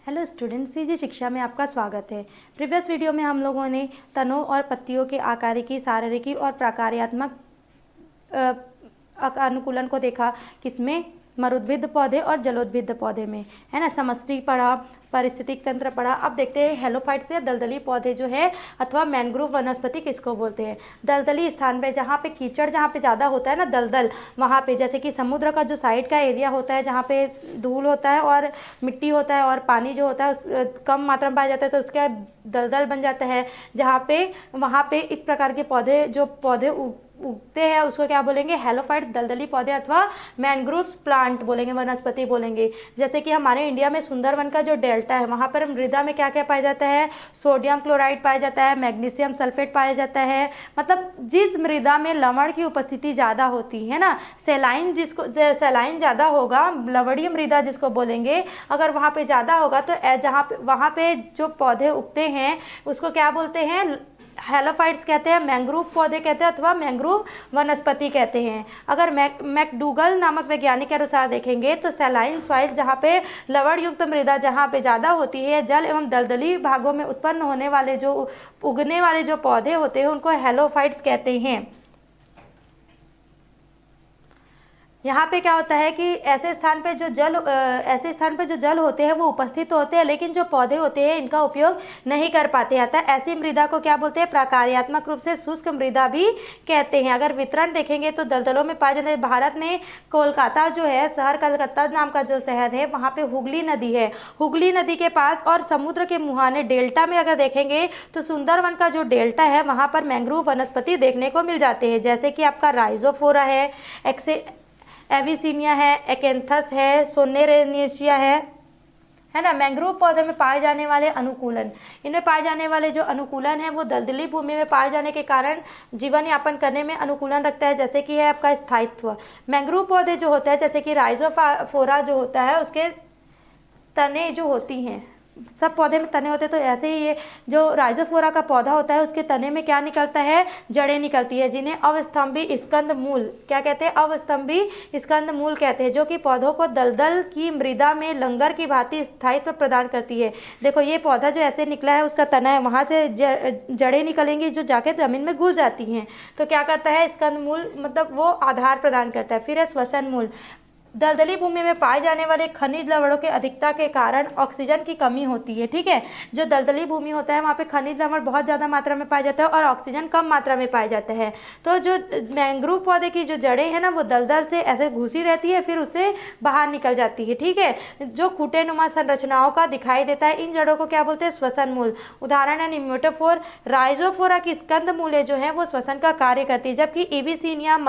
Hello students, CG शिक्षा में आपका स्वागत है। प्रीवियस वीडियो में हम लोगों ने तनों और पत्तियों के आकारिकी, शारीरिकी और प्रकार्यात्मक अनुकूलन को देखा। किसमें? मरुद्भिद पौधे और जलोद्भिद पौधे में, है ना। समष्टि पढ़ा, पारिस्थितिक तंत्र पढ़ा। अब देखते हैं हेलोफाइट्स या दलदली पौधे जो है अथवा मैंग्रोव वनस्पति किसको बोलते हैं। दलदली स्थान पे, जहाँ पे कीचड़ जहाँ पे ज़्यादा होता है ना, दलदल, वहाँ पे, जैसे कि समुद्र का जो साइड का एरिया होता है जहाँ पे धूल होता है और मिट्टी होता है और पानी जो होता है कम मात्रा में पाया जाता है, तो उसका दलदल बन जाता है। जहाँ पे, वहाँ पे इस प्रकार के पौधे, जो पौधे उगते हैं उसको क्या बोलेंगे? हेलोफाइट, दलदली पौधे अथवा मैंग्रोव प्लांट बोलेंगे, वनस्पति बोलेंगे। जैसे कि हमारे इंडिया में सुंदरवन का जो डेल्टा है, वहाँ पर मृदा में क्या क्या पाया जाता है? सोडियम क्लोराइड पाया जाता है, मैग्नीशियम सल्फेट पाया जाता है। मतलब जिस मृदा में लवण की उपस्थिति ज़्यादा होती है ना, सेलाइन, जिसको सेलाइन ज़्यादा होगा, लवणीय मृदा जिसको बोलेंगे, अगर वहाँ पे ज़्यादा होगा तो जहाँ पे, वहाँ पे जो पौधे उगते हैं उसको क्या बोलते हैं? हेलोफाइट्स कहते हैं, मैंग्रोव पौधे कहते हैं अथवा मैंग्रोव वनस्पति कहते हैं। अगर मैकडूगल नामक वैज्ञानिक के अनुसार देखेंगे तो सैलाइन सॉइल, जहाँ पे लवण युक्त मृदा जहाँ पे ज़्यादा होती है, जल एवं दलदली भागों में उत्पन्न होने वाले जो उगने वाले जो पौधे होते हैं उनको हेलोफाइट्स कहते हैं। यहाँ पे क्या होता है कि ऐसे स्थान पे जो जल होते हैं वो उपस्थित होते हैं, लेकिन जो पौधे होते हैं इनका उपयोग नहीं कर पाते हैं। ऐसी मृदा को क्या बोलते हैं? प्रकार्यात्मक रूप से शुष्क मृदा भी कहते हैं। अगर वितरण देखेंगे तो दलदलों में पाए जाते हैं। भारत में कोलकाता जो है, शहर कलकत्ता नाम का जो शहर है, वहाँ पे हुगली नदी है। हुगली नदी के पास और समुद्र के मुहाने डेल्टा में अगर देखेंगे तो सुंदरवन का जो डेल्टा है वहाँ पर मैंग्रोव वनस्पति देखने को मिल जाते हैं। जैसे कि आपका राइजोफोरा है, एविसिनिया है, एकेंथस है, सोनेरेनियसिया है ना। मैंग्रोव पौधे में पाए जाने वाले अनुकूलन, इनमें पाए जाने वाले जो अनुकूलन है वो दलदली भूमि में पाए जाने के कारण जीवन यापन करने में अनुकूलन रखता है। जैसे कि है आपका स्थायित्व। मैंग्रोव पौधे जो होता है, जैसे कि राइजोफोरा जो होता है, उसके तने जो होती हैं, सब पौधे में तने होते हैं, तो ऐसे ही ये जो राइजोफोरा का पौधा होता है उसके तने में क्या निकलता है? जड़ें निकलती है, जिन्हें अवस्तंभी स्कंद मूल क्या कहते हैं? अवस्तंभी स्कंद मूल कहते हैं, जो कि पौधों को दलदल की मृदा में लंगर की भांति स्थायित्व प्रदान करती है। देखो ये पौधा जो ऐसे निकला है, उसका तना है, वहां से जड़ें निकलेंगी जो जाके जमीन में घुस जाती हैं, तो क्या करता है? स्कंद मूल, मतलब वो आधार प्रदान करता है। फिर है श्वसन मूल। दलदली भूमि में पाए जाने वाले खनिज लवणों के अधिकता के कारण ऑक्सीजन की कमी होती है। ठीक है, जो दलदली भूमि होता है वहाँ पे खनिज लवण बहुत ज़्यादा मात्रा में पाया जाता है और ऑक्सीजन कम मात्रा में पाया जाता है। तो जो मैंग्रोव पौधे की जो जड़ें हैं ना, वो दलदल से ऐसे घुसी रहती है, फिर उससे बाहर निकल जाती है। ठीक है, जो खूंटेनुमा संरचनाओं का दिखाई देता है, इन जड़ों को क्या बोलते हैं? श्वसन मूल। उदाहरण है निम्नोटोफोर। राइजोफोरा की स्कंद मूलें जो है वो श्वसन का कार्य करती है, जबकि एविसिनिया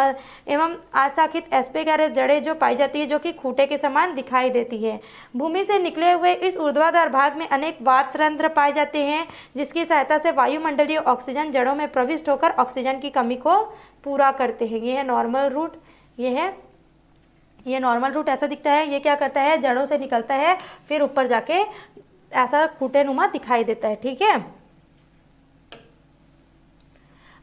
एवं आशाखित एस्पेगैरस जड़ें जो पाई जाती है, जो कि खूंटे के समान दिखाई देती है। भूमि से निकले हुए इस ऊर्ध्वाधर भाग में अनेक वातरंध्र पाए जाते हैं, जिसकी सहायता से वायुमंडलीय ऑक्सीजन जड़ों में प्रविष्ट होकर ऑक्सीजन की कमी को पूरा करते हैं। ये है नॉर्मल रूट, ये नॉर्मल रूट ऐसा दिखता है। ये क्या करता है? जड़ों से निकलता है, फिर ऊपर जाके ऐसा खूंटेनुमा दिखाई देता है। ठीक है,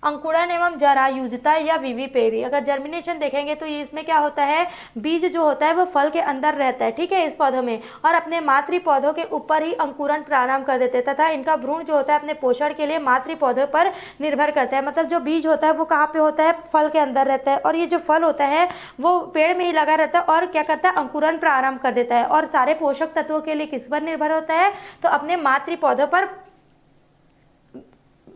अंकुरण एवं जरायुजता या विविपेरी। अगर जर्मिनेशन देखेंगे तो ये इसमें क्या होता है? बीज जो होता है वो फल के अंदर रहता है, ठीक है, इस पौधों में, और अपने मातृ पौधों के ऊपर ही अंकुरण प्रारंभ कर देते हैं, तथा इनका भ्रूण जो होता है अपने पोषण के लिए मातृ पौधों पर निर्भर करता है। मतलब जो बीज होता है वो कहाँ पे होता है? फल के अंदर रहता है, और ये जो फल होता है वो पेड़ में ही लगा रहता है और क्या करता है? अंकुरण प्रारंभ कर देता है, और सारे पोषक तत्वों के लिए किस पर निर्भर होता है? तो अपने मातृ पौधों पर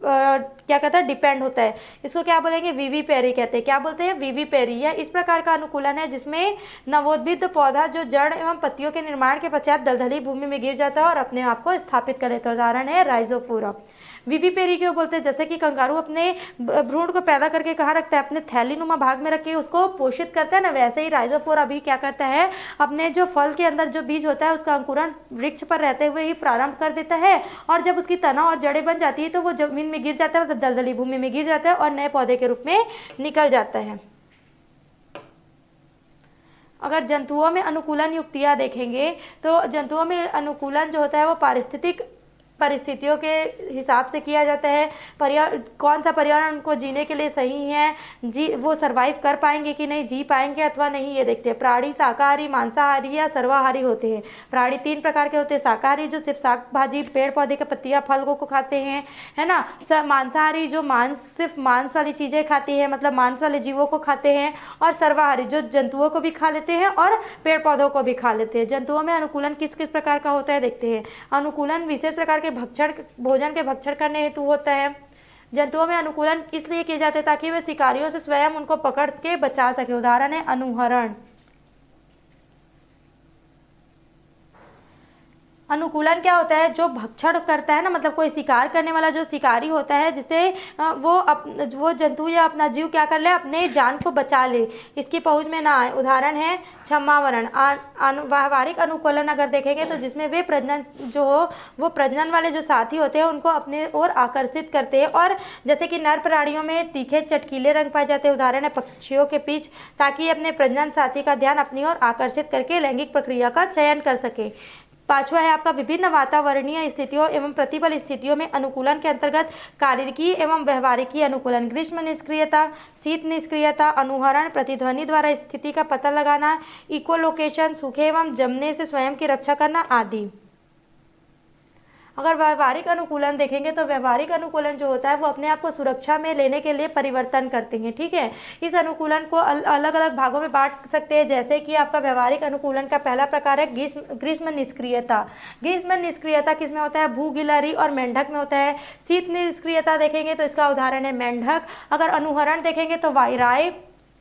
क्या कहता है? डिपेंड होता है। इसको क्या बोलेंगे? विविपेरी कहते हैं। क्या बोलते हैं? विविपेरी। यह इस प्रकार का अनुकूलन है जिसमें नवोद्भिद पौधा जो जड़ एवं पत्तियों के निर्माण के पश्चात दलदली भूमि में गिर जाता है और अपने आप को स्थापित कर लेता है। उदाहरण है राइजोफोरा। विविपेरी क्यों बोलते हैं? जैसे कि कंगारू अपने भ्रूण को पैदा करके कहाँ रखता है? अपने थैलीनुमा भाग में रख के उसको पोषित करता है ना, वैसे ही राइजोफोरा भी क्या करता है? अपने जो फल के अंदर जो बीज होता है उसका अंकुरण वृक्ष पर रहते हुए ही प्रारंभ कर देता है, और जब उसकी तना और जड़ें बन जाती है तो वो जमीन में गिर जाता है, मतलब दलदली भूमि में गिर जाता है और नए पौधे के रूप में निकल जाता है। अगर जंतुओं में अनुकूलन युक्तियाँ देखेंगे तो जंतुओं में अनुकूलन जो होता है वो पारिस्थितिक परिस्थितियों के हिसाब से किया जाता है। कौन सा पर्यावरण उनको जीने के लिए सही है, वो सरवाइव कर पाएंगे कि नहीं, जी पाएंगे अथवा नहीं, ये देखते हैं। प्राणी शाकाहारी, मांसाहारी या सर्वाहारी होते हैं। प्राणी 3 प्रकार के होते हैं। शाकाहारी जो सिर्फ साग भाजी पेड़ पौधे के पत्तियां फल को खाते हैं, है ना। मांसाहारी जो सिर्फ मांस वाली चीजें खाती है, मतलब मांस वाले जीवों को खाते हैं। और सर्वाहारी जो जंतुओं को भी खा लेते हैं और पेड़ पौधों को भी खा लेते हैं। जंतुओं में अनुकूलन किस किस प्रकार का होता है देखते हैं। अनुकूलन विशेष प्रकार के भोजन के भक्षण करने हेतु होता है। जंतुओं में अनुकूलन इसलिए किए जाते हैं ताकि वे शिकारियों से स्वयं उनको पकड़ के बचा सके। उदाहरण है अनुहरण। अनुकूलन क्या होता है, जो भक्षण करता है ना, मतलब कोई शिकार करने वाला जो शिकारी होता है, जिसे वो जंतु या अपना जीव क्या कर ले, अपने जान को बचा ले, इसकी पहुंच में ना आए। उदाहरण है क्षमावरण। व्यावहारिक अनुकूलन अगर देखेंगे तो जिसमें वे प्रजनन जो हो, वो प्रजनन वाले जो साथी होते हैं उनको अपने ओर आकर्षित करते हैं। और जैसे कि नर प्राणियों में तीखे चटकीले रंग पाए जाते हैं, उदाहरण है पक्षियों के पीछ, ताकि अपने प्रजनन साथी का ध्यान अपनी ओर आकर्षित करके लैंगिक प्रक्रिया का चयन कर सके। 5वां है आपका विभिन्न वातावरणीय स्थितियों एवं प्रतिबल स्थितियों में अनुकूलन के अंतर्गत कार्यिकी एवं व्यवहारिकी अनुकूलन। ग्रीष्म निष्क्रियता, शीत निष्क्रियता, अनुहरण, प्रतिध्वनि द्वारा स्थिति का पता लगाना, इकोलोकेशन, सूखे एवं जमने से स्वयं की रक्षा करना आदि। अगर व्यवहारिक अनुकूलन देखेंगे तो व्यवहारिक अनुकूलन जो होता है वो अपने आप को सुरक्षा में लेने के लिए परिवर्तन करते हैं, ठीक है। इस अनुकूलन को अलग अलग भागों में बांट सकते हैं। जैसे कि आपका व्यवहारिक अनुकूलन का पहला प्रकार है ग्रीष्म निष्क्रियता। ग्रीष्म निष्क्रियता किसमें होता है, भू गिलहरी और मेंढक में होता है। शीत निष्क्रियता देखेंगे तो इसका उदाहरण है मेंढक। अगर अनुहरण देखेंगे तो वायराय,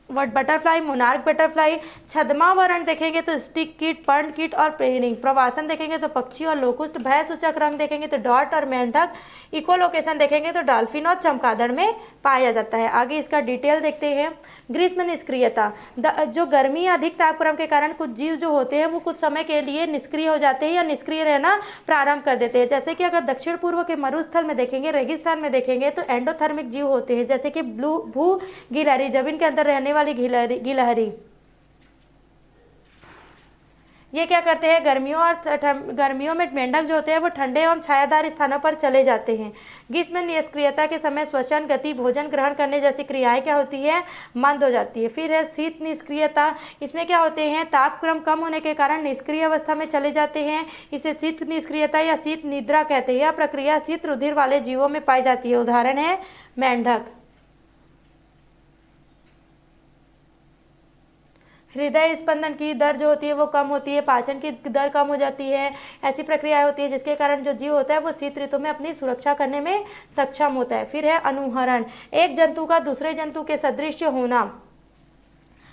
बटरफ्लाई, मोनार्क बटरफ्लाई। छद्मावरण देखेंगे तो स्टिक कीट, पर्न कीट और प्रेरिंग। प्रवासन देखेंगे तो पक्षी और लोकुस्ट। भय सूचक रंग देखेंगे तो डॉट और मेंढक। इकोलोकेशन देखेंगे तो डॉल्फिन और चमगादड़ में पाया जाता है। आगे इसका डिटेल देखते हैं। ग्रीष्म निष्क्रियता, जो गर्मी या अधिक तापक्रम के कारण कुछ जीव जो होते हैं वो कुछ समय के लिए निष्क्रिय हो जाते हैं या निष्क्रिय रहना प्रारंभ कर देते हैं। जैसे कि अगर दक्षिण पूर्व के मरुस्थल में देखेंगे, रेगिस्तान में देखेंगे तो एंडोथर्मिक जीव होते हैं, जैसे कि भू गिलहरी, जमीन के अंदर रहने वाली गिलहरी। ये क्या करते हैं, गर्मियों में मेंढक जो होते हैं वो ठंडे एवं छायादार स्थानों पर चले जाते हैं। ग्रीष्म निष्क्रियता के समय श्वसन गति, भोजन ग्रहण करने जैसी क्रियाएं क्या होती है, मंद हो जाती है। फिर है शीत निष्क्रियता। इसमें क्या होते हैं, तापक्रम कम होने के कारण निष्क्रिय अवस्था में चले जाते हैं। इसे शीत निष्क्रियता या शीत निद्रा कहते हैं। यह प्रक्रिया शीत रुधिर वाले जीवों में पाई जाती है। उदाहरण है मेंढक। हृदय स्पंदन की दर जो होती है वो कम होती है, पाचन की दर कम हो जाती है। ऐसी प्रक्रियाएं होती है जिसके कारण जो जीव होता है वो शीत ऋतु में अपनी सुरक्षा करने में सक्षम होता है। फिर है अनुहरण, एक जंतु का दूसरे जंतु के सदृश होना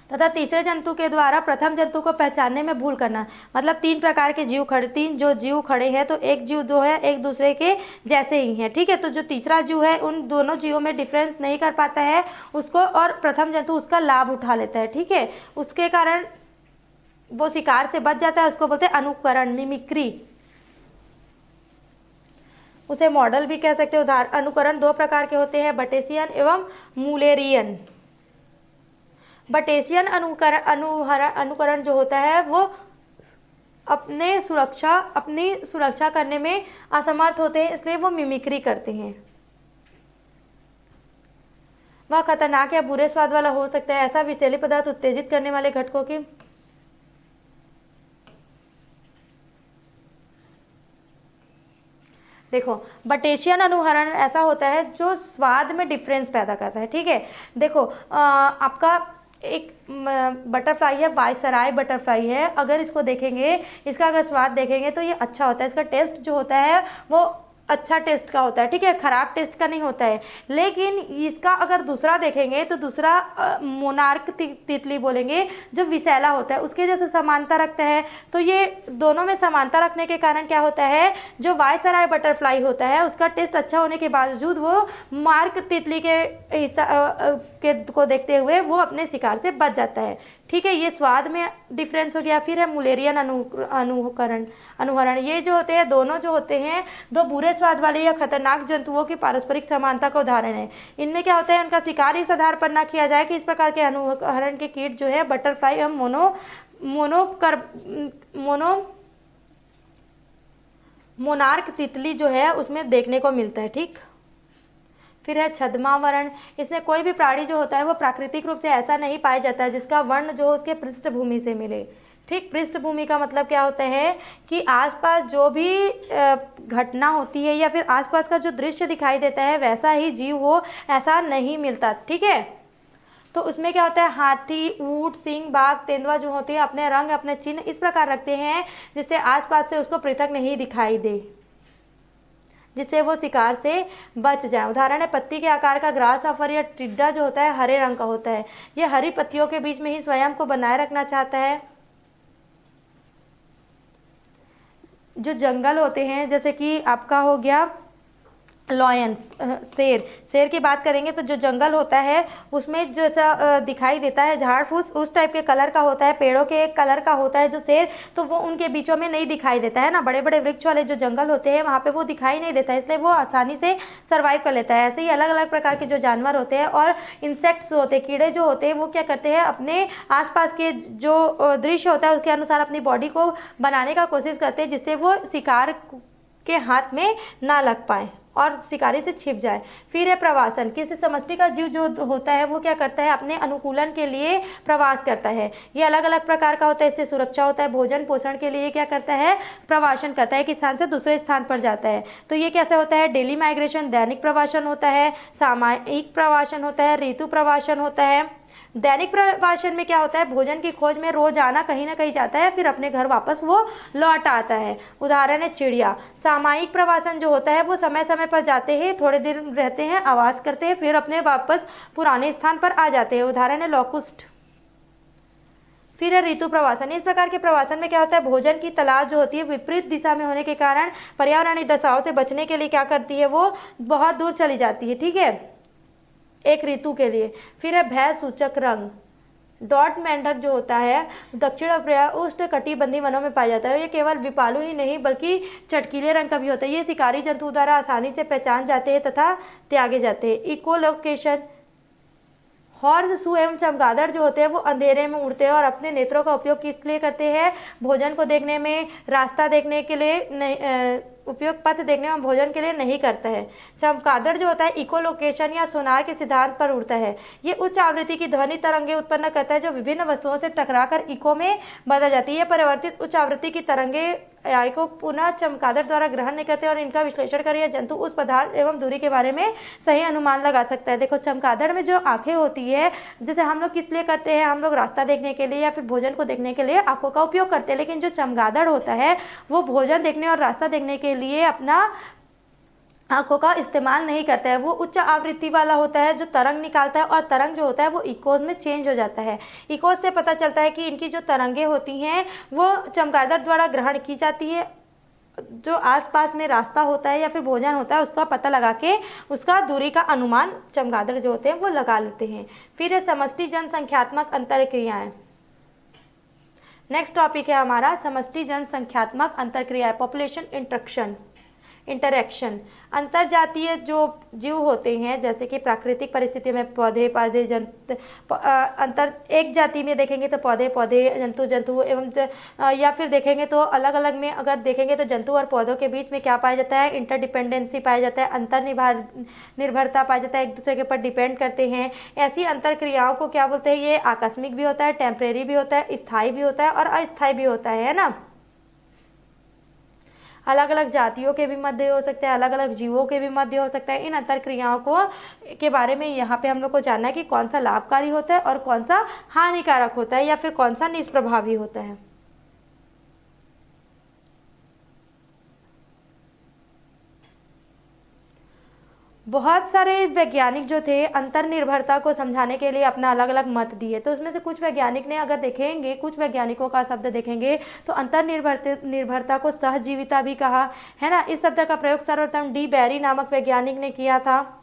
तथा तीसरे जंतु के द्वारा प्रथम जंतु को पहचानने में भूल करना। मतलब 3 प्रकार के जीव खड़े हैं, तो एक जीव जो है एक दूसरे के जैसे ही है, ठीक है। तो जो तीसरा जीव है उन दोनों जीवों में डिफरेंस नहीं कर पाता है उसको, और प्रथम जंतु उसका लाभ उठा लेता है, ठीक है। उसके कारण वो शिकार से बच जाता है, उसको बोलते हैं अनुकरण, मिमिक्री। उसे मॉडल भी कह सकते हैं। अनुकरण 2 प्रकार के होते हैं, बटेशियन एवं मूलेरियन। बटेशियन अनुकरण जो होता है वो अपनी सुरक्षा करने में असमर्थ होते हैं, इसलिए वो मिमिक्री करते हैं। वह खतरनाक या बुरे स्वाद वाला हो सकता है। ऐसा विषैले पदार्थ उत्तेजित करने वाले घटकों की देखो, बटेशियन अनुहरण ऐसा होता है जो स्वाद में डिफरेंस पैदा करता है, ठीक है। देखो आपका एक बटरफ्लाई है, वायसराय बटरफ्लाई है। अगर इसको देखेंगे, इसका अगर स्वाद देखेंगे तो ये अच्छा होता है। इसका टेस्ट जो होता है वो अच्छा टेस्ट का होता है, ठीक है, खराब टेस्ट का नहीं होता है। लेकिन इसका अगर दूसरा देखेंगे तो दूसरा मोनार्क तितली बोलेंगे जो विषैला होता है, उसके जैसे समानता रखता है। तो ये दोनों में समानता रखने के कारण क्या होता है, जो वायसराय बटरफ्लाई होता है उसका टेस्ट अच्छा होने के बावजूद वो मार्क तितली को देखते हुए वो अपने शिकार से बच जाता है, ठीक है। ये स्वाद में डिफरेंस हो गया। फिर है मुलेरियन अनुहरण। ये जो होते हैं दोनों जो होते हैं, 2 बुरे स्वाद वाले या खतरनाक जंतुओं की पारस्परिक समानता का उदाहरण है। इनमें क्या होता है, उनका शिकार इस आधार पर ना किया जाए कि इस प्रकार के अनुहरण के कीट जो है बटरफ्लाई एवं मोनार्क तितली जो है उसमें देखने को मिलता है। ठीक, फिर है छद्मावरण। इसमें कोई भी प्राणी जो होता है वो प्राकृतिक रूप से ऐसा नहीं पाया जाता है जिसका वर्ण जो उसके पृष्ठभूमि से मिले। ठीक, पृष्ठभूमि का मतलब क्या होता है कि आसपास जो भी घटना होती है या फिर आसपास का जो दृश्य दिखाई देता है वैसा ही जीव हो, ऐसा नहीं मिलता। ठीक है, तो उसमें क्या होता है, हाथी, ऊंट, सिंह, बाघ, तेंदुआ जो होती है अपने रंग, अपने चिन्ह इस प्रकार रखते हैं जिससे आसपास से उसको पृथक नहीं दिखाई दे, जिससे वो शिकार से बच जाए। उदाहरण है पत्ती के आकार का ग्रास सफर या टिड्डा जो होता है हरे रंग का होता है। ये हरी पत्तियों के बीच में ही स्वयं को बनाए रखना चाहता है। जो जंगल होते हैं जैसे कि आपका हो गया लॉयन, शेर की बात करेंगे तो जो जंगल होता है उसमें जैसा दिखाई देता है झाड़ फूस उस टाइप के कलर का होता है, पेड़ों के एक कलर का होता है जो शेर, तो वो उनके बीचों में नहीं दिखाई देता है ना। बड़े बड़े वृक्ष वाले जो जंगल होते हैं वहाँ पे वो दिखाई नहीं देता है, इसलिए वो आसानी से सर्वाइव कर लेता है। ऐसे ही अलग अलग प्रकार के जो जानवर होते हैं और इंसेक्ट्स होते हैं, कीड़े जो होते हैं, वो क्या करते हैं अपने आसपास के जो दृश्य होता है उसके अनुसार अपनी बॉडी को बनाने का कोशिश करते हैं जिससे वो शिकार के हाथ में ना लग पाए और शिकारी से छिप जाए। फिर है प्रवासन। किसी समष्टि का जीव जो होता है वो क्या करता है अपने अनुकूलन के लिए प्रवास करता है। ये अलग अलग प्रकार का होता है, इससे सुरक्षा होता है, भोजन पोषण के लिए क्या करता है, प्रवासन करता है, एक स्थान से दूसरे स्थान पर जाता है। तो ये कैसे होता है, डेली माइग्रेशन, दैनिक प्रवासन होता है, सामयिक प्रवासन होता है, ऋतु प्रवासन होता है। दैनिक प्रवासन में क्या होता है, भोजन की खोज में रोज आना कहीं ना कहीं जाता है, फिर अपने घर वापस वो लौट आता है। उदाहरण है चिड़िया। सामयिक प्रवासन जो होता है वो समय समय पर जाते हैं, थोड़े दिन रहते हैं, आवास करते हैं, फिर अपने वापस पुराने स्थान पर आ जाते हैं। उदाहरण है लॉकुस्ट। फिर है ऋतु प्रवासन। इस प्रकार के प्रवासन में क्या होता है, भोजन की तलाश जो होती है विपरीत दिशा में होने के कारण पर्यावरणीय दशाओं से बचने के लिए क्या करती है, वो बहुत दूर चली जाती है। ठीक है, एक ऋतु के लिए। फिर है भय सूचक रंग। डॉट मेंढक जो होता है दक्षिण अफ्रीका उष्णकटिबंधीय वनों में पाया जाता है। ये केवल विपालु ही नहीं बल्कि चटकीले रंग का भी होता है। ये शिकारी जंतु द्वारा आसानी से पहचान जाते हैं तथा त्यागे जाते हैं। इकोलोकेशन। हॉर्स, सू एवं चमगादड़ जो होते हैं वो अंधेरे में उड़ते हैं और अपने नेत्रों का उपयोग किस लिए करते हैं, भोजन को देखने में, रास्ता देखने के लिए उपयोग, पथ देखने में, भोजन के लिए नहीं करता है। चमगादड़ जो होता है इकोलोकेशन या सोनार के सिद्धांत पर उड़ता है। ये उच्च आवृत्ति की ध्वनि तरंगे उत्पन्न करता है जो विभिन्न वस्तुओं से टकराकर इको में बदल जाती है। ये परिवर्तित उच्च आवृत्ति की तरंगे को पुनः चमगादड़ द्वारा ग्रहण नहीं करते और इनका विश्लेषण कर यह जंतु उस पदार्थ एवं दूरी के बारे में सही अनुमान लगा सकता है। देखो चमगादड़ में जो आंखें होती है, जैसे हम लोग किस लिए करते हैं, हम लोग रास्ता देखने के लिए या फिर भोजन को देखने के लिए आंखों का उपयोग करते हैं, लेकिन जो चमगादड़ होता है वो भोजन देखने और रास्ता देखने के लिए अपना आंखों का इस्तेमाल नहीं करता है। वो उच्च आवृत्ति वाला होता है जो तरंग निकालता है और तरंग जो होता है वो इकोज में चेंज हो जाता है। इकोज से पता चलता है कि इनकी जो तरंगे होती हैं वो चमगादड़ द्वारा ग्रहण की जाती है। जो आसपास में रास्ता होता है या फिर भोजन होता है उसका पता लगा के उसका दूरी का अनुमान चमगादड़ जो होते हैं वो लगा लेते हैं। फिर है समष्टि जनसंख्यात्मक अंतरक्रियाएं। नेक्स्ट टॉपिक है हमारा समष्टि जनसंख्यात्मक अंतरक्रियाएं, पॉपुलेशन इंटरेक्शन। अंतरजातीय जो जीव होते हैं जैसे कि प्राकृतिक परिस्थितियों में पौधे अंतर एक जाति में देखेंगे तो पौधे जंतु एवं या फिर देखेंगे तो अलग अलग में अगर देखेंगे तो जंतु और पौधों के बीच में क्या पाया जाता है, इंटरडिपेंडेंसी पाया जाता है, अंतर निर्भरता पाया जाता है, एक दूसरे के ऊपर डिपेंड करते हैं। ऐसी अंतर क्रियाओं को क्या बोलते हैं, ये आकस्मिक भी होता है, टेम्परेरी भी होता है, स्थायी भी होता है और अस्थायी भी होता है ना। अलग अलग जातियों के भी मध्य हो सकता है, अलग अलग जीवों के भी मध्य हो सकता है। इन अंतर क्रियाओं को के बारे में यहाँ पे हम लोग को जानना है कि कौन सा लाभकारी होता है और कौन सा हानिकारक होता है या फिर कौन सा निष्प्रभावी होता है। बहुत सारे वैज्ञानिक जो थे अंतर्निर्भरता को समझाने के लिए अपना अलग अलग मत दिए। तो उसमें से कुछ वैज्ञानिक ने अगर देखेंगे, कुछ वैज्ञानिकों का शब्द देखेंगे तो अंतर्निर्भरता को सहजीविता भी कहा है ना। इस शब्द का प्रयोग सर्वप्रथम डी बैरी नामक वैज्ञानिक ने किया था।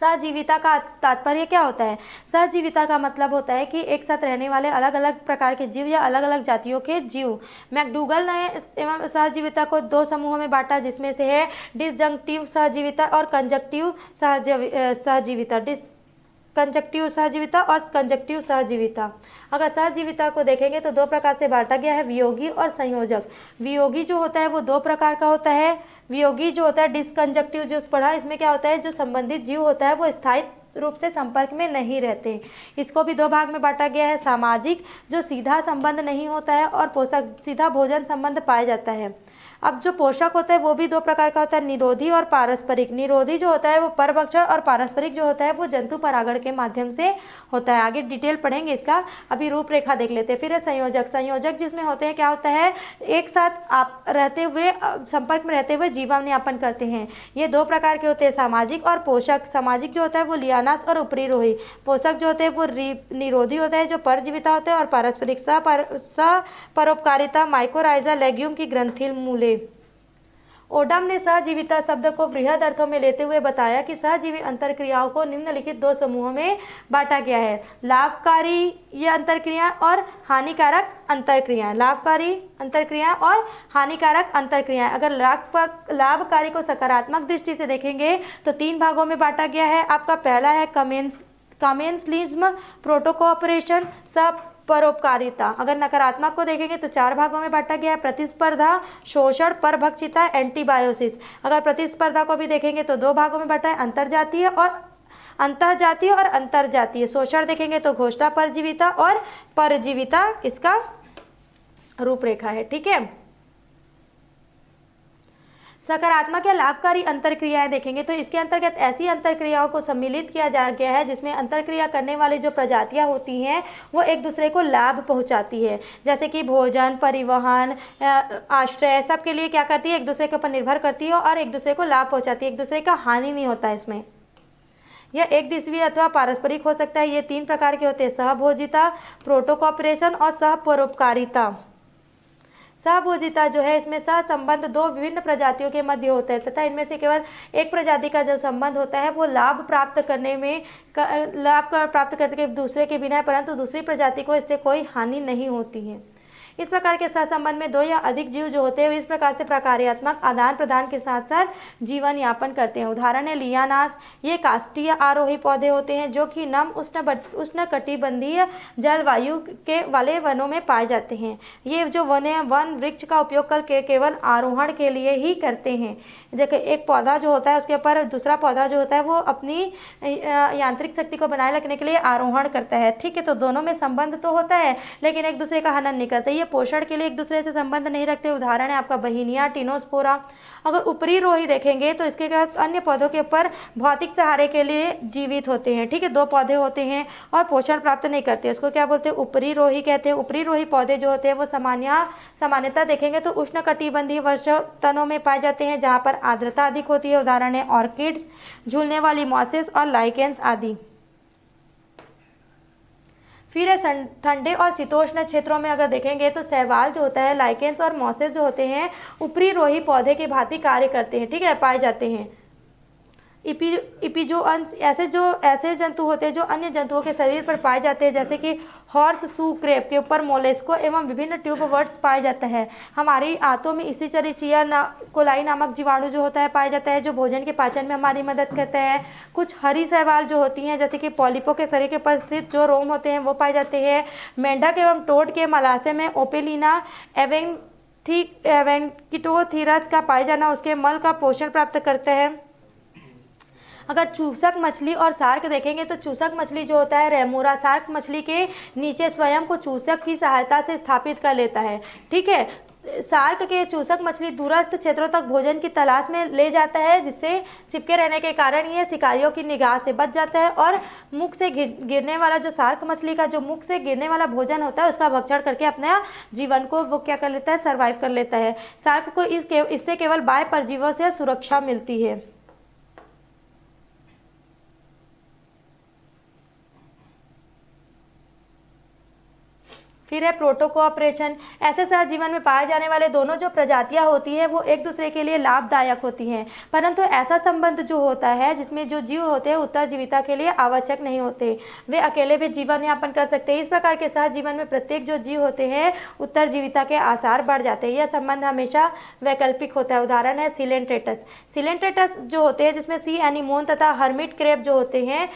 सहजीविता का तात्पर्य क्या होता है, सहजीविता का मतलब होता है कि एक साथ रहने वाले अलग अलग प्रकार के जीव या अलग अलग जातियों के जीव। मैकडूगल ने एवं सहजीविता को दो समूहों में बांटा जिसमें से है डिसजंक्टिव सहजीविता और कंजक्टिव सहजीविता। कंजक्टिव सहजीविता और कंजक्टिव सहजीविता। अगर सहजीविता को देखेंगे तो दो प्रकार से बांटा गया है, वियोगी और संयोजक। वियोगी जो होता है वो दो प्रकार का होता है। वियोगी जो होता है डिसकंजक्टिव जो पढ़ा, इसमें क्या होता है, जो संबंधित जीव होता है वो स्थायी रूप से संपर्क में नहीं रहते। इसको भी दो भाग में बांटा गया है, सामाजिक जो सीधा संबंध नहीं होता है और पोषक सीधा भोजन संबंध पाया जाता है। अब जो पोषक होता है वो भी दो प्रकार का होता है, निरोधी और पारस्परिक। निरोधी जो होता है वो परभक्षण और पारस्परिक जो होता है वो जंतु परागण के माध्यम से होता है। आगे डिटेल पढ़ेंगे इसका, अभी रूपरेखा देख लेते हैं। फिर है संयोजक। संयोजक जिसमें होते हैं, क्या होता है, एक साथ आप रहते हुए संपर्क में रहते हुए जीवन यापन करते हैं। ये दो प्रकार के होते हैं, सामाजिक और पोषक। सामाजिक जो होता है वो लियानास और उपरिरोही। पोषक जो होते हैं वो निरोधी होता है जो परजीविता होता है, और पारस्परिक परोपकारिता माइकोराइजा लेग्यूम की ग्रंथिल मूले। ओडम ने सहजीविता शब्द को बृहद अर्थों में लेते हुए बताया कि सहजीवी अंतरक्रियाओं को निम्नलिखित दो समूहों में बांटा गया है, लाभकारी ये अंतरक्रियाएं और हानिकारक अंतरक्रियाएं। लाभकारी अंतरक्रियाएं और हानिकारक अंतरक्रियाएं। अगर लाभकारी को सकारात्मक दृष्टि से देखेंगे तो तीन भागों में बांटा गया है। आपका पहला है कमेंसलिज्म, प्रोटोकोऑपरेशन, सब परोपकारिता। अगर नकारात्मक को देखेंगे तो चार भागों में बांटा गया है, प्रतिस्पर्धा, शोषण, परभक्षिता, एंटीबायोसिस। अगर प्रतिस्पर्धा को भी देखेंगे तो दो भागों में बांटा है, अंतर्जातीय और अंतर्जातीय। शोषण देखेंगे तो घोषणा परजीविता और परजीविता इसका रूपरेखा है। ठीक है। सकारात्मक या लाभकारी अंतरक्रियाएं देखेंगे तो इसके अंतर्गत ऐसी अंतरक्रियाओं को सम्मिलित किया जा गया है जिसमें अंतरक्रिया करने वाली जो प्रजातियां होती हैं वो एक दूसरे को लाभ पहुंचाती है, जैसे कि भोजन, परिवहन, आश्रय, सबके लिए क्या करती है, एक दूसरे के ऊपर निर्भर करती है और एक दूसरे को लाभ पहुंचाती है। एक दूसरे का हानि नहीं होता है इसमें। यह एक दिशवीय अथवा पारस्परिक हो सकता है। ये तीन प्रकार के होते हैं, सहभोजिता, प्रोटोकॉपरेशन और सहपरोपकारिता। सहभोजिता जो है इसमें सह संबंध दो विभिन्न प्रजातियों के मध्य होता है तथा इनमें से केवल एक प्रजाति का जो संबंध होता है वो लाभ प्राप्त करने के दूसरे के बिना है, परंतु दूसरी प्रजाति को इससे कोई हानि नहीं होती है। इस प्रकार के सहसंबंध में दो या अधिक जीव जो होते हैं इस प्रकार से प्रकार्यात्मक आदान प्रदान के साथ साथ जीवन यापन करते हैं। उदाहरण है लियानास। ये काष्ठीय आरोही पौधे होते हैं जो कि नम उष्ण कटिबंधीय जलवायु के वाले वनों में पाए जाते हैं। ये जो वन वृक्ष का उपयोग करके केवल आरोहण के लिए ही करते हैं। देखिए एक पौधा जो होता है उसके ऊपर दूसरा पौधा जो होता है वो अपनी यांत्रिक शक्ति को बनाए रखने के लिए आरोहण करता है। ठीक है, तो दोनों में संबंध तो होता है लेकिन एक दूसरे का हनन नहीं करते। ये पोषण के लिए एक दूसरे से संबंध नहीं रखते। उदाहरण है आपका बहिनिया, टिनोस्पोरा। अगर ऊपरी रोही देखेंगे तो इसके अन्य पौधों के ऊपर भौतिक सहारे के लिए जीवित होते हैं। ठीक है, दो पौधे होते हैं और पोषण प्राप्त नहीं करते, उसको क्या बोलते हैं, ऊपरी रोही कहते हैं। ऊपरी रोही पौधे जो होते हैं वो सामान्यतः देखेंगे तो उष्ण कटिबंधीय वर्षावनों में पाए जाते हैं जहाँ पर आर्द्रता अधिक होती है। उदाहरण है ऑर्किड्स, झूलने वाली मॉसेस और लाइकेंस आदि। फिर है ठंडे और शीतोष्ण क्षेत्रों में अगर देखेंगे तो शैवाल जो होता है, लाइकेंस और मॉसेस जो होते हैं ऊपरी रोही पौधे के भांति कार्य करते हैं। ठीक है, पाए जाते हैं। इपी जो अंश ऐसे जंतु होते हैं जो अन्य जंतुओं के शरीर पर पाए जाते हैं, जैसे कि हॉर्स शू क्रेप के ऊपर मोलेस्को एवं विभिन्न ट्यूबवर्ट्स पाए जाता है। हमारी आंतों में इसी चरिचिया कोलाई नामक जीवाणु जो होता है पाया जाता है, जो भोजन के पाचन में हमारी मदद करता है। कुछ हरी शैवाल जो होती हैं जैसे कि पॉलिपो के शरीर के पास स्थित जो रोम होते हैं वो पाए जाते हैं। मेंढक एवं टोड के मलाशय में ओपेलिना एवेंकिटोथीरस का पाए जाना उसके मल का पोषण प्राप्त करता है। अगर चूसक मछली और शार्क देखेंगे तो चूसक मछली जो होता है रेमोरा शार्क मछली के नीचे स्वयं को चूसक की सहायता से स्थापित कर लेता है। ठीक है, शार्क के चूसक मछली दूरस्थ क्षेत्रों तक भोजन की तलाश में ले जाता है, जिससे चिपके रहने के कारण ये शिकारियों की निगाह से बच जाता है और मुख से गिरने वाला जो शार्क मछली का जो मुख से गिरने वाला भोजन होता है उसका भक्षण करके अपना जीवन को वो क्या कर लेता है, सर्वाइव कर लेता है। शार्क को इससे केवल बाह्य परजीवों से सुरक्षा मिलती है। फिर है प्रोटोकोऑपरेशन। ऐसे सहजीवन में पाए जाने वाले दोनों जो प्रजातियां होती हैं वो एक दूसरे के लिए लाभदायक होती हैं, परंतु ऐसा संबंध जो होता है जिसमें जो जीव होते हैं उत्तरजीविता के लिए आवश्यक नहीं होते, वे अकेले भी जीवन यापन कर सकते हैं। इस प्रकार के सहजीवन में प्रत्येक जो जीव होते हैं उत्तरजीविता के आसार बढ़ जाते हैं। यह संबंध हमेशा वैकल्पिक होता है। उदाहरण है सिलेंट्रेटस। सिलेंट्रेटस जो होते हैं जिसमें सी एनीमोन तथा हर्मिट क्रैब जो होते हैं,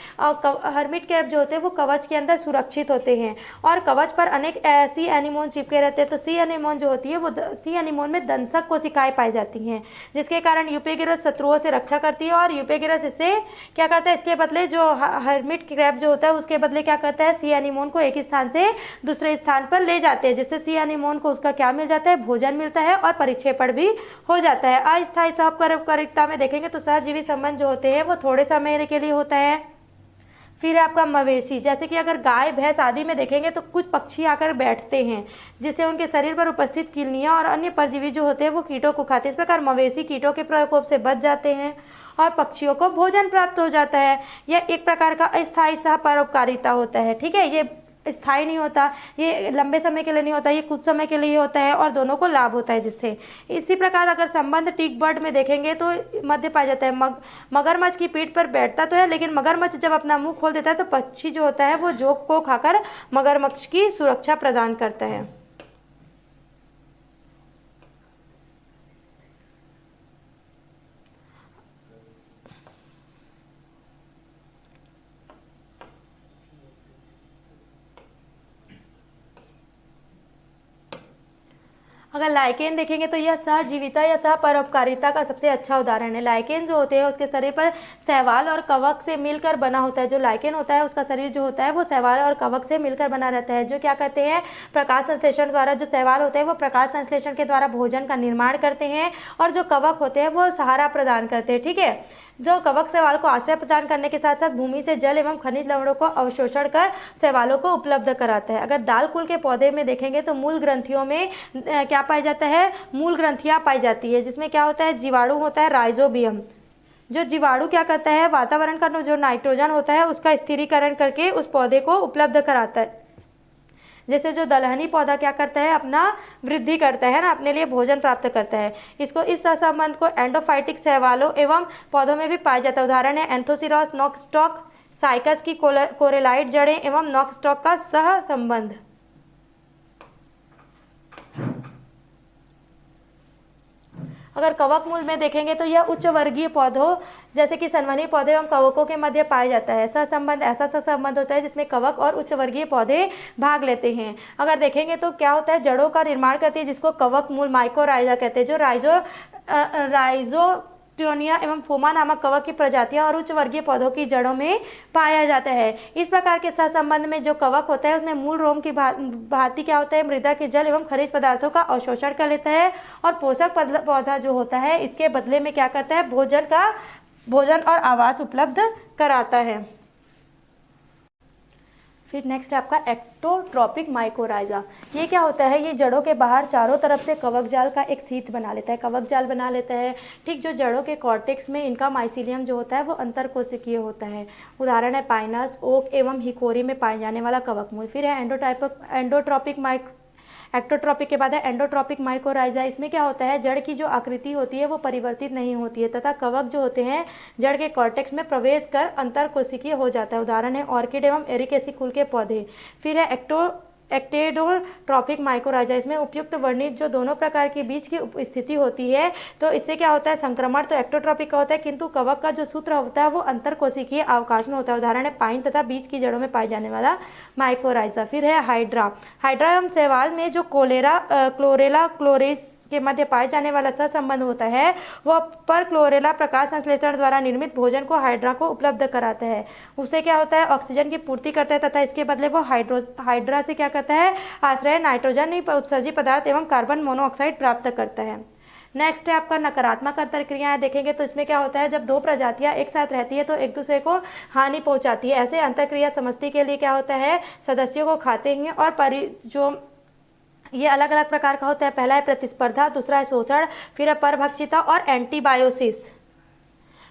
हर्मिट क्रैब जो होते हैं वो कवच के अंदर सुरक्षित होते हैं और कवच पर अनेक सी एनीमोन चिपके रहते हैं। तो सी एनीमोन जो होती है वो सी एनीमोन में दंशक कोशिकाएं पाई जाती हैं, जिसके कारण यूपेगिरस शत्रुओं से रक्षा करती है और यूपेगिरस इससे क्या करता है, इसके बदले जो हर्मिट क्रैब जो होता है उसके बदले क्या करता है, सी एनीमोन को एक स्थान से दूसरे स्थान पर ले जाते हैं, जिससे सी एनीमोन को उसका क्या मिल जाता है, भोजन मिलता है और परिक्षेपण भी हो जाता है। अस्थायी सहपरिकता में देखेंगे तो सहजीवी संबंध जो होते हैं वो थोड़े समय के लिए होता है। फिर है आपका मवेशी। जैसे कि अगर गाय भैंस आदि में देखेंगे तो कुछ पक्षी आकर बैठते हैं, जिससे उनके शरीर पर उपस्थित कीड़ियां और अन्य परजीवी जो होते हैं वो कीटों को खाते हैं। इस प्रकार मवेशी कीटों के प्रकोप से बच जाते हैं और पक्षियों को भोजन प्राप्त हो जाता है। यह एक प्रकार का अस्थायी सहपरोपकारिता होता है। ठीक है, ये स्थायी नहीं होता, ये लंबे समय के लिए नहीं होता, ये कुछ समय के लिए होता है और दोनों को लाभ होता है जिससे। इसी प्रकार अगर संबंध टिक बर्ड में देखेंगे तो मध्य पाया जाता है। मगरमच्छ की पीठ पर बैठता तो है, लेकिन मगरमच्छ जब अपना मुंह खोल देता है तो पक्षी जो होता है वो जोक को खाकर मगरमच्छ की सुरक्षा प्रदान करता है। अगर लाइकेन देखेंगे तो यह सहजीविता या सहपरोपकारिता का सबसे अच्छा उदाहरण है। लाइकेन जो होते हैं उसके शरीर पर शैवाल और कवक से मिलकर बना होता है। जो लाइकेन होता है उसका शरीर जो होता है वो शैवाल और कवक से मिलकर बना रहता है, जो क्या करते हैं, प्रकाश संश्लेषण द्वारा। जो शैवाल होते हैं वो प्रकाश संश्लेषण के द्वारा भोजन का निर्माण करते हैं और जो कवक होते हैं वो सहारा प्रदान करते हैं। ठीक है, जो कवक शैवाल को आश्रय प्रदान करने के साथ साथ भूमि से जल एवं खनिज लवणों को अवशोषण कर शैवालों को उपलब्ध कराता है। अगर दाल कुल के पौधे में देखेंगे तो मूल ग्रंथियों में क्या पाया जाता है, मूल ग्रंथियां पाई जाती है, जिसमें क्या होता है, जीवाणु होता है राइजोबियम। जो जीवाणु क्या करता है, वातावरण का जो नाइट्रोजन होता है उसका स्थिरीकरण करके उस पौधे को उपलब्ध कराता है। जैसे जो दलहनी पौधा क्या करता है, अपना वृद्धि करता है ना, अपने लिए भोजन प्राप्त करता है। इसको इस सहसंबंध को एंडोफाइटिक शैवालों एवं पौधों में भी पाया जाता है। उदाहरण है एंथोसिरॉस, नॉक्सस्टॉक, साइकस की कोरेलाइट जड़ें एवं नॉक्सस्टॉक का सह संबंध। अगर कवक मूल में देखेंगे तो यह उच्च वर्गीय पौधों जैसे कि सनवनी पौधे एवं कवकों के मध्य पाया जाता है। ऐसा संबंध होता है जिसमें कवक और उच्च वर्गीय पौधे भाग लेते हैं। अगर देखेंगे तो क्या होता है, जड़ों का निर्माण करती है, जिसको कवक मूल माइकोराइजा कहते हैं। जो राइजोटोनिया एवं फोमा नामक कवक की प्रजातियां और उच्च वर्गीय पौधों की जड़ों में पाया जाता है। इस प्रकार के सहसंबंध में जो कवक होता है उसमें मूल रोम की भांति क्या होता है, मृदा के जल एवं खनिज पदार्थों का अवशोषण कर लेता है और पोषक पौधा जो होता है इसके बदले में क्या करता है, भोजन और आवास उपलब्ध कराता है। फिर नेक्स्ट है आपका एक्टोट्रॉपिक माइकोराइजा। ये क्या होता है, ये जड़ों के बाहर चारों तरफ से कवक जाल का एक सीथ बना लेता है, कवक जाल बना लेता है। ठीक, जो जड़ों के कॉर्टेक्स में इनका माइसीलियम जो होता है वो अंतरकोशिकीय होता है। उदाहरण है पाइनस, ओक एवं हिकोरी में पाए जाने वाला कवक मूल। फिर है एक्टोट्रॉपिक के बाद है एंडोट्रॉपिक माइकोराइजा। इसमें क्या होता है, जड़ की जो आकृति होती है वो परिवर्तित नहीं होती है तथा कवक जो होते हैं जड़ के कॉर्टेक्स में प्रवेश कर अंतरकोशिकीय हो जाता है। उदाहरण है ऑर्किड एवं एरिकेसी कुल के पौधे। फिर है एक्टेडोट्रॉपिक माइकोराइजा। इसमें उपयुक्त वर्णित जो दोनों प्रकार के बीज की स्थिति होती है, तो इससे क्या होता है, संक्रमण तो एक्टोट्रॉपिक का होता है किंतु कवक का जो सूत्र होता है वो अंतरकोशिकीय अवकाश में होता है। उदाहरण है पाइन तथा बीज की जड़ों में पाए जाने वाला माइकोराइजा। फिर है हाइड्रा एवं शैवाल में जो क्लोरेला क्लोरिस के मध्य पाए जाने वाला सहसंबंध होता है वो पर क्लोरेला प्रकाश संश्लेषण द्वारा निर्मित भोजन को हाइड्रा को उपलब्ध कराता है। उससे क्या होता है, ऑक्सीजन की पूर्ति करता है तथा इसके बदले वो हाइड्रा से क्या करता है, आश्रय नाइट्रोजन उत्सर्जी पदार्थ एवं कार्बन मोनोऑक्साइड प्राप्त करता है। नेक्स्ट है आपका नकारात्मक अंतरक्रियाएं। देखेंगे तो इसमें क्या होता है, जब दो प्रजातियां एक साथ रहती है तो एक दूसरे को हानि पहुंचाती है। ऐसे अंतरक्रिया समष्टि के लिए क्या होता है, सदस्यों को खाते हैं और ये अलग अलग प्रकार का होता है। पहला है प्रतिस्पर्धा, दूसरा है शोषण, फिर है परभक्षिता और एंटीबायोसिस।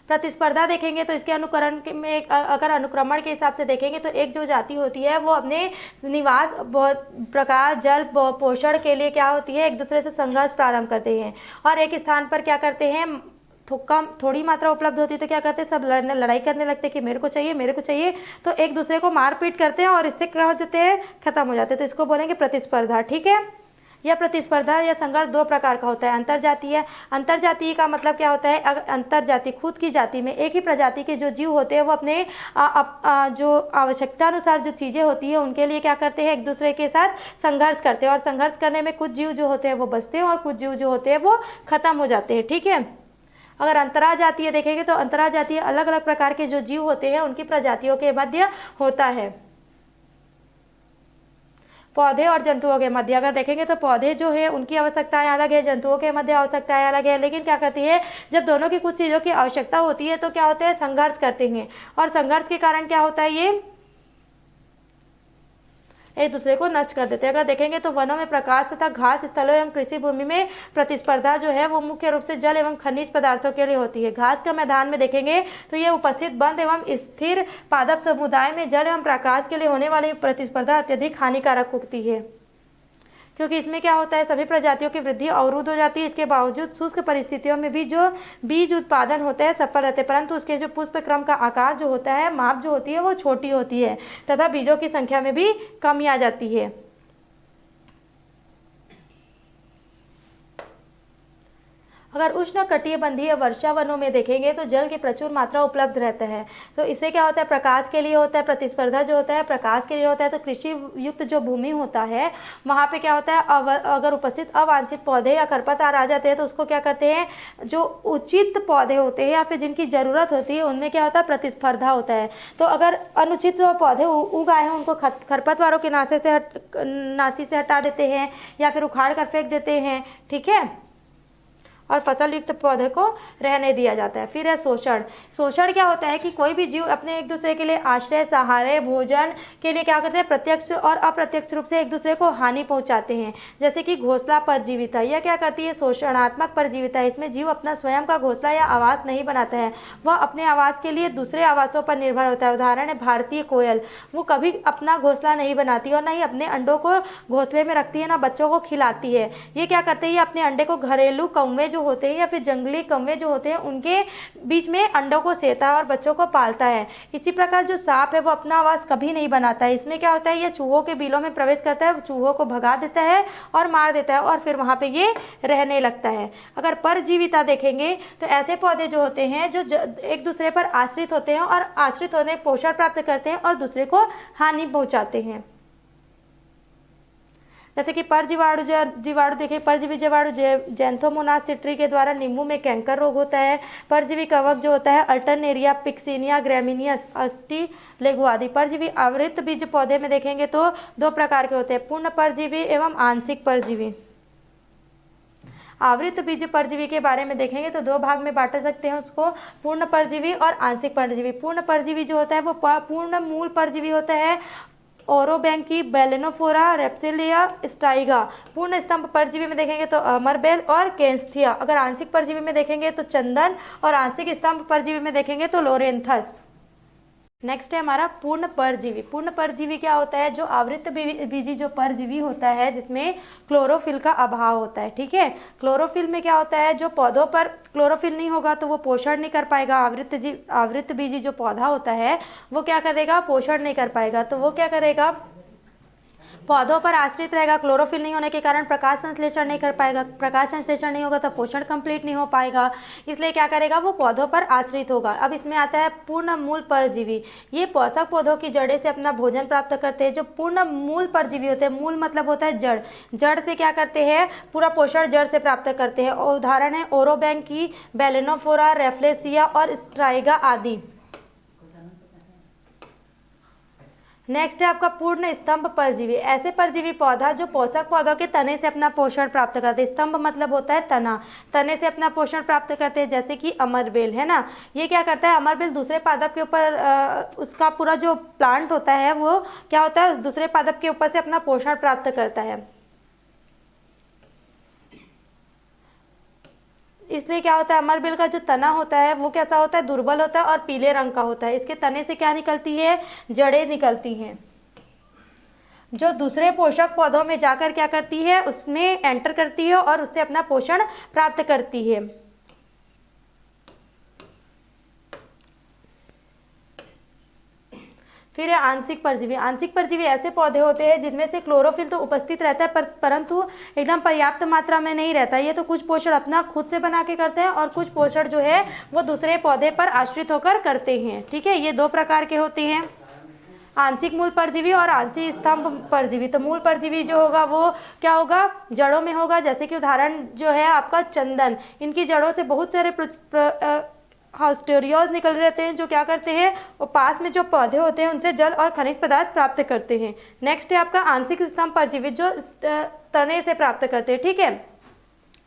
प्रतिस्पर्धा देखेंगे तो इसके अनुकरण में अगर अनुक्रमण के हिसाब से देखेंगे तो एक जो जाति होती है वो अपने निवास, प्रकाश, जल, पोषण के लिए क्या होती है, एक दूसरे से संघर्ष प्रारंभ करते हैं और एक स्थान पर क्या करते हैं, थोड़ी मात्रा उपलब्ध होती है तो क्या करते हैं, सब लड़ाई करने लगते हैं कि मेरे को चाहिए मेरे को चाहिए, तो एक दूसरे को मारपीट करते हैं और इससे क्या हो जाते हैं, खत्म हो जाते हैं। तो इसको बोलेंगे प्रतिस्पर्धा। ठीक है, यह प्रतिस्पर्धा या संघर्ष दो प्रकार का होता है। अंतरजातीय, अंतरजातीय का मतलब क्या होता है, अंतरजाति खुद की जाति में एक ही प्रजाति के जो जीव होते हैं वो अपने जो आवश्यकता अनुसार जो चीज़ें होती है उनके लिए क्या करते हैं, एक दूसरे के साथ संघर्ष करते हैं और संघर्ष करने में कुछ जीव जो होते हैं वो बचते हैं और कुछ जीव जो होते हैं वो खत्म हो जाते हैं। ठीक है, अगर अंतराजातीय देखेंगे तो अंतराजातीय अलग अलग प्रकार के जो जीव होते हैं उनकी प्रजातियों के मध्य होता है। पौधे और जंतुओं के मध्य अगर देखेंगे तो पौधे जो है उनकी आवश्यकताएं अलग है, जंतुओं के मध्य आवश्यकताएं अलग है, लेकिन क्या करती है, जब दोनों की कुछ चीज़ों की आवश्यकता होती है तो क्या होता है, संघर्ष करते हैं और संघर्ष के कारण क्या होता है, ये एक दूसरे को नष्ट कर देते हैं। अगर देखेंगे तो वनों में प्रकाश तथा घास स्थलों एवं कृषि भूमि में प्रतिस्पर्धा जो है वो मुख्य रूप से जल एवं खनिज पदार्थों के लिए होती है। घास का मैदान में देखेंगे तो ये उपस्थित बंद एवं स्थिर पादप समुदाय में जल एवं प्रकाश के लिए होने वाली प्रतिस्पर्धा अत्यधिक हानिकारक होती है, क्योंकि इसमें क्या होता है, सभी प्रजातियों की वृद्धि अवरुद्ध हो जाती है। इसके बावजूद शुष्क परिस्थितियों में भी जो बीज उत्पादन होता है सफल रहते हैं, परंतु उसके जो पुष्प क्रम का आकार जो होता है, माप जो होती है वो छोटी होती है तथा बीजों की संख्या में भी कमी आ जाती है। अगर उष्ण कटिबंधीय वर्षा वनों में देखेंगे तो जल की प्रचुर मात्रा उपलब्ध रहता है। तो इससे क्या होता है, प्रकाश के लिए होता है, प्रतिस्पर्धा जो होता है प्रकाश के लिए होता है। तो कृषि युक्त जो भूमि होता है वहाँ पे क्या होता है, अगर उपस्थित अवांछित पौधे या खरपतवार आ जाते हैं तो उसको क्या करते हैं, जो उचित पौधे होते हैं या फिर जिनकी ज़रूरत होती है उनमें क्या होता है, प्रतिस्पर्धा होता है। तो अगर अनुचित पौधे उग आए हैं उनको खरपतवारों के नासी से हटा देते हैं या फिर उखाड़ कर फेंक देते हैं। ठीक है, और फसल युक्त पौधे को रहने दिया जाता है। फिर है शोषण। शोषण क्या होता है कि कोई भी जीव अपने एक दूसरे के लिए आश्रय, सहारे, भोजन के लिए क्या करते हैं, प्रत्यक्ष और अप्रत्यक्ष रूप से एक दूसरे को हानि पहुंचाते हैं। जैसे कि घोंसला परजीविता, यह क्या करती है, शोषणात्मक परजीविता। इसमें जीव अपना स्वयं का घोंसला या आवास नहीं बनाता है, वह अपने आवास के लिए दूसरे आवासों पर निर्भर होता है। उदाहरण है भारतीय कोयल, वो कभी अपना घोंसला नहीं बनाती और न ही अपने अंडों को घोंसले में रखती है, ना बच्चों को खिलाती है। ये क्या करते हैं, अपने अंडे को घरेलू कौवे जो होते हैं या फिर जंगली कौवे जो होते हैं उनके बीच में अंडों को सेता है और बच्चों को पालता है। इसी प्रकार जो सांप है वो अपना आवास कभी नहीं बनाता है। इसमें क्या होता है, ये चूहों के बिलों में प्रवेश करता है, चूहों को भगा देता है और मार देता है और फिर वहाँ पे ये रहने लगता है। अगर परजीविता देखेंगे तो ऐसे पौधे जो होते हैं जो एक दूसरे पर आश्रित होते हैं और आश्रित होने पोषण प्राप्त करते हैं और दूसरे को हानि पहुँचाते हैं। जैसे कि परजीवाणु जीवाणु देखिए, परजीवी जीवाणु जैंथोमोनास सिट्री के द्वारा नींबू में कैंकर रोग होता है। परजीवी कवक जो होता है अल्टरनेरिया, पिक्सिनिया, ग्रेमिनियस, अस्टिलेगो आदि। परजीवी आवृत बीज पौधे में देखेंगे तो दो प्रकार के होते हैं, पूर्ण परजीवी एवं आंशिक परजीवी। आवृत बीज परजीवी के बारे में देखेंगे तो दो भाग में बांट सकते हैं उसको, पूर्ण परजीवी और आंशिक परजीवी। पूर्ण परजीवी जो होता है वो पूर्ण मूल परजीवी होता है, ओरोबैंकी, बेलेनोफोरा, रेप्सिलिया, स्टाइगा। पूर्ण स्तंभ परजीवी में देखेंगे तो अमरबेल और केंस्थिया। अगर आंशिक परजीवी में देखेंगे तो चंदन और आंशिक स्तंभ परजीवी में देखेंगे तो लोरेंथस। नेक्स्ट है हमारा पूर्ण परजीवी। पूर्ण परजीवी क्या होता है, जो आवृत बीजी जो परजीवी होता है जिसमें क्लोरोफिल का अभाव होता है। ठीक है, क्लोरोफिल में क्या होता है, जो पौधों पर क्लोरोफिल नहीं होगा तो वो पोषण नहीं कर पाएगा। आवृत बीजी जो पौधा होता है वो क्या करेगा, पोषण नहीं कर पाएगा। तो वो क्या करेगा, पौधों पर आश्रित रहेगा। क्लोरोफिल नहीं होने के कारण प्रकाश संश्लेषण नहीं कर पाएगा, प्रकाश संश्लेषण नहीं होगा तो पोषण कंप्लीट नहीं हो पाएगा, इसलिए क्या करेगा, वो पौधों पर आश्रित होगा। अब इसमें आता है पूर्ण मूल परजीवी। ये पोषक पौधों की जड़ें से अपना भोजन प्राप्त करते हैं। जो पूर्ण मूल परजीवी होते हैं, मूल मतलब होता है जड़, जड़ से क्या करते हैं, पूरा पोषण जड़ से प्राप्त करते हैं। उदाहरण है ओरोबैंकी, बेलेनोफोरा, रेफ्लेसिया और स्ट्राइगा आदि। नेक्स्ट है आपका पूर्ण स्तंभ परजीवी। ऐसे परजीवी पौधा जो पोषक पौधों के तने से अपना पोषण प्राप्त करते हैं। स्तंभ मतलब होता है तना, तने से अपना पोषण प्राप्त करते हैं। जैसे कि अमरबेल है ना, ये क्या करता है, अमरबेल दूसरे पादप के ऊपर उसका पूरा जो प्लांट होता है वो क्या होता है, दूसरे पादप के ऊपर से अपना पोषण प्राप्त करता है। इसलिए क्या होता है, अमरबेल का जो तना होता है वो कैसा होता है, दुर्बल होता है और पीले रंग का होता है। इसके तने से क्या निकलती है, जड़ें निकलती हैं, जो दूसरे पोषक पौधों में जाकर क्या करती है, उसमें एंटर करती है और उससे अपना पोषण प्राप्त करती है। फिर है आंशिक परजीवी। आंशिक परजीवी ऐसे पौधे होते हैं जिनमें से क्लोरोफिल तो उपस्थित रहता है परंतु एकदम पर्याप्त मात्रा में नहीं रहता है। ये तो कुछ पोषण अपना खुद से बना के करते हैं और कुछ पोषण जो है वो दूसरे पौधे पर आश्रित होकर करते हैं। ठीक है, ये दो प्रकार के होते हैं, आंशिक मूल परजीवी और आंशिक स्तंभ परजीवी। तो मूल परजीवी जो होगा वो क्या होगा, जड़ों में होगा। जैसे कि उदाहरण जो है आपका चंदन, इनकी जड़ों से बहुत सारे हास्टोरियोज निकल रहते हैं जो क्या करते हैं, और पास में जो पौधे होते हैं उनसे जल और खनिज पदार्थ प्राप्त करते हैं। नेक्स्ट है आपका आंशिक स्तंभ परजीवी जो तने से प्राप्त करते हैं। ठीक है,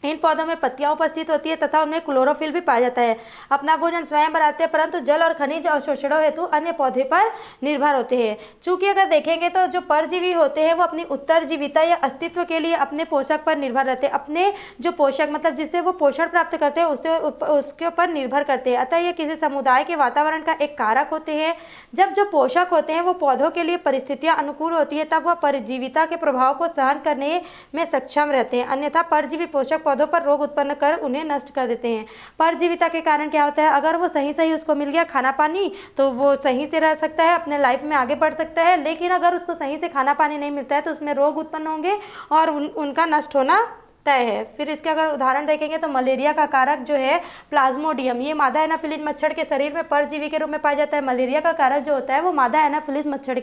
इन पौधों में पत्तियां उपस्थित होती है तथा उनमें क्लोरोफिल भी पाया जाता है। अपना भोजन स्वयं बनाते हैं परंतु जल और खनिज अवशोषणों हेतु अन्य पौधे पर निर्भर होते हैं। चूंकि अगर देखेंगे तो जो परजीवी होते हैं वो अपनी उत्तरजीविता या अस्तित्व के लिए अपने पोषक पर निर्भर रहते हैं। अपने जो पोषक मतलब जिससे वो पोषण प्राप्त करते हैं उसके ऊपर निर्भर करते हैं। अतः ये किसी समुदाय के वातावरण का एक कारक होते हैं। जब जो पोषक होते हैं वो पौधों के लिए परिस्थितियां अनुकूल होती है तब वह परजीविता के प्रभाव को सहन करने में सक्षम रहते हैं, अन्यथा परजीवी पोषक पौधों पर रोग उत्पन्न कर उन्हें नष्ट कर देते हैं। परजीविता के कारण क्या होता है, अगर वो सही उसको मिल गया खाना पानी तो वो सही से रह सकता है, अपने लाइफ में आगे बढ़ सकता है। लेकिन अगर उसको सही से खाना पानी नहीं मिलता है तो उसमें रोग उत्पन्न होंगे और उनका नष्ट होना तय है। फिर इसके अगर उदाहरण देखेंगे तो मलेरिया का कारक जो है प्लाज्मोडियम, ये मादा एनाफिलीज मच्छर के शरीर में परजीवी के रूप में पाया जाता है। मलेरिया का कारक जो होता है वो मादा एनाफिलीज मच्छर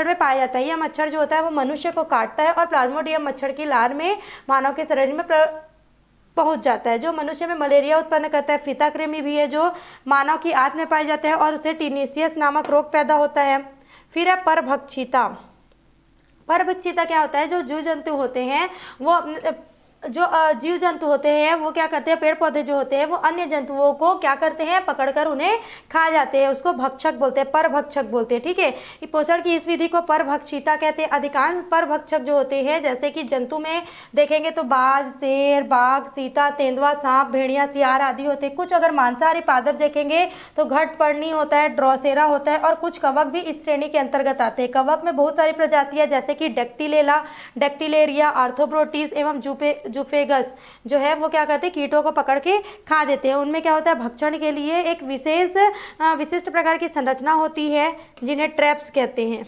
में पाया जाता है। यह मच्छर जो होता है वो मनुष्य को काटता है और प्लाज्मोडियम मच्छर की लार में मानव के शरीर में पहुंच जाता है, जो मनुष्य में मलेरिया उत्पन्न करता है। फीताकृमि भी है जो मानव की आंत में पाया जाता है और उसे टीनेसियस नामक रोग पैदा होता है। फिर है परभक्षिता। परभक्षिता क्या होता है, जो जीव जंतु होते हैं वो जो जीव जंतु होते हैं वो क्या करते हैं, पेड़ पौधे जो होते हैं वो अन्य जंतुओं को क्या करते हैं, पकड़कर उन्हें खा जाते हैं, उसको भक्षक बोलते हैं, परभक्षक बोलते हैं। ठीक है, पोषण की इस विधि को परभक्षिता कहते हैं। अधिकांश परभक्षक जो होते हैं जैसे कि जंतु में देखेंगे तो बाज, शेर, बाघ, चीता, तेंदुआ, सांप, भेड़िया, सियार आदि होते हैं। कुछ अगर मांसाहारी पादप देखेंगे तो घटपर्णी होता है, ड्रोसेरा होता है और कुछ कवक भी इस श्रेणी के अंतर्गत आते हैं। कवक में बहुत सारी प्रजातियां जैसे कि डेक्टिलेरिया, आर्थ्रोपोड्स एवं जुफेगस जो है वो क्या करते हैं, कीटों को पकड़ के खा देते हैं। उनमें क्या होता है, भक्षण के लिए एक विशिष्ट प्रकार की संरचना होती है जिन्हें ट्रैप्स कहते हैं।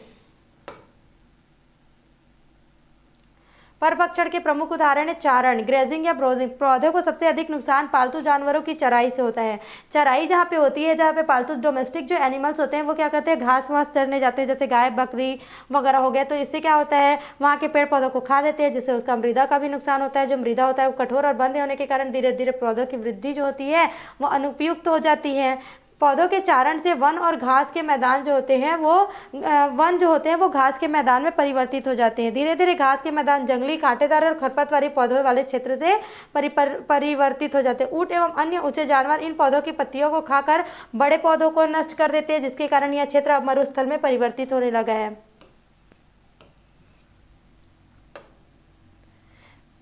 परभक्षण के प्रमुख उदाहरण है चारण, ग्रेजिंग या ब्रोजिंग। पौधे को सबसे अधिक नुकसान पालतू जानवरों की चराई से होता है। चराई जहाँ पे होती है, जहाँ पे पालतू डोमेस्टिक जो एनिमल्स होते हैं वो क्या करते हैं, घास वास चरने जाते हैं, जैसे गाय बकरी वगैरह हो गया। तो इससे क्या होता है, वहाँ के पेड़ पौधों को खा देते हैं, जिससे उसका मृदा का भी नुकसान होता है। जो मृदा होता है वो कठोर और बंद होने के कारण धीरे धीरे पौधों की वृद्धि जो होती है वो अनुपयुक्त हो जाती है। पौधों के चारण से वन और घास के मैदान जो होते हैं वो घास के मैदान में परिवर्तित हो जाते हैं। धीरे धीरे घास के मैदान जंगली, कांटेदार और खरपतवारी पौधों वाले क्षेत्र से परिवर्तित हो जाते हैं। ऊंट एवं अन्य ऊंचे जानवर इन पौधों की पत्तियों को खाकर बड़े पौधों को नष्ट कर देते हैं, जिसके कारण यह क्षेत्र अब मरुस्थल में परिवर्तित होने लगा है।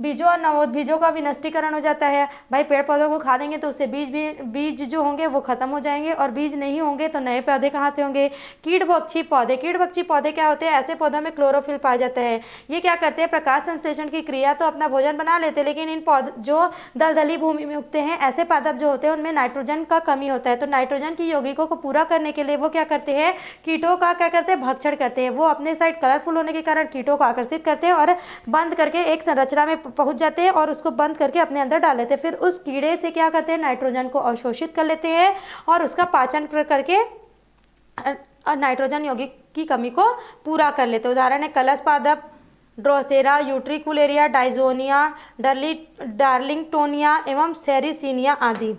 बीजों और नवोद्बीजों का विनष्टीकरण हो जाता है। भाई पेड़ पौधों को खा देंगे तो उससे बीज जो होंगे वो खत्म हो जाएंगे और बीज नहीं होंगे तो नए पौधे कहाँ से होंगे। कीटभक्षी पौधे क्या होते हैं, ऐसे पौधों में क्लोरोफिल पाया जाता है। ये क्या करते हैं, प्रकाश संश्लेषण की क्रिया तो अपना भोजन बना लेते हैं, लेकिन इन पौधों जो दलदली भूमि में उगते हैं ऐसे पादप जो होते हैं उनमें नाइट्रोजन का कमी होता है। तो नाइट्रोजन की यौगिकों को पूरा करने के लिए वो क्या करते हैं, कीटों का क्या करते हैं, भक्षण करते हैं। वो अपने साइड कलरफुल होने के कारण कीटों को आकर्षित करते हैं और बंद करके एक संरचना में पहुंच जाते हैं और उसको बंद करके अपने अंदर डाल लेते हैं। फिर उस कीड़े से क्या करते हैं, नाइट्रोजन को अवशोषित कर लेते हैं और उसका पाचन करके नाइट्रोजन यौगिक की कमी को पूरा कर लेते हैं। उदाहरण है कलश पादप, ड्रोसेरा, यूट्रिकुलेरिया, डाइजोनिया, डार्लिंगटोनिया एवं सेरिसीनिया आदि।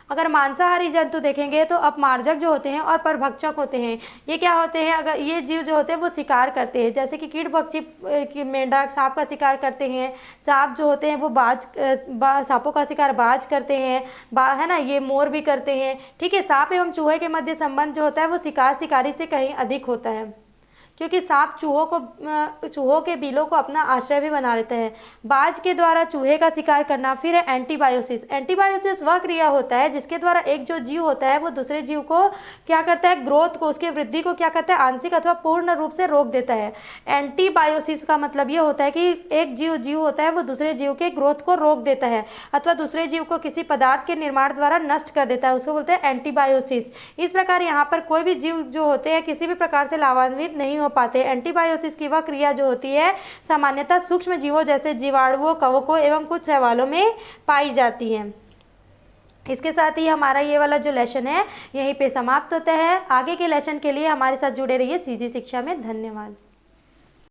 अगर मांसाहारी जंतु देखेंगे तो अपमार्जक जो होते हैं और परभक्षक होते हैं। ये क्या होते हैं, अगर ये जीव जो होते हैं वो शिकार करते हैं, जैसे कि कीटभक्षी मेंढक सांप का शिकार करते हैं। सांप जो होते हैं वो सांपों का शिकार बाज करते हैं, है ना, ये मोर भी करते हैं। ठीक है, सांप एवं चूहे के मध्य संबंध जो होता है वो शिकारी से कहीं अधिक होता है, क्योंकि सांप चूहों के बिलों को अपना आश्रय भी बना लेते हैं। बाज के द्वारा चूहे का शिकार करना। फिर है एंटीबायोसिस। एंटीबायोसिस वह क्रिया होता है जिसके द्वारा एक जो जीव होता है वो दूसरे जीव को क्या करता है, ग्रोथ को, उसकी वृद्धि को क्या करता है, आंशिक अथवा पूर्ण रूप से रोक देता है। एंटीबायोसिस का मतलब ये होता है कि एक जीव होता है वो दूसरे जीव के ग्रोथ को रोक देता है अथवा दूसरे जीव को किसी पदार्थ के निर्माण द्वारा नष्ट कर देता है, उसको बोलते हैं एंटीबायोसिस। इस प्रकार यहाँ पर कोई भी जीव जो होते हैं किसी भी प्रकार से लाभान्वित नहीं हो पाते। एंटीबायोसिस की वह क्रिया जो होती है सामान्यतः सूक्ष्म जीवों जैसे जीवाणुओं, कवकों एवं कुछ शैवालों में पाई जाती है। इसके साथ ही हमारा ये वाला जो लेसन है यहीं पे समाप्त होता है। आगे के लेसन के लिए हमारे साथ जुड़े रहिए सीजी शिक्षा में। धन्यवाद।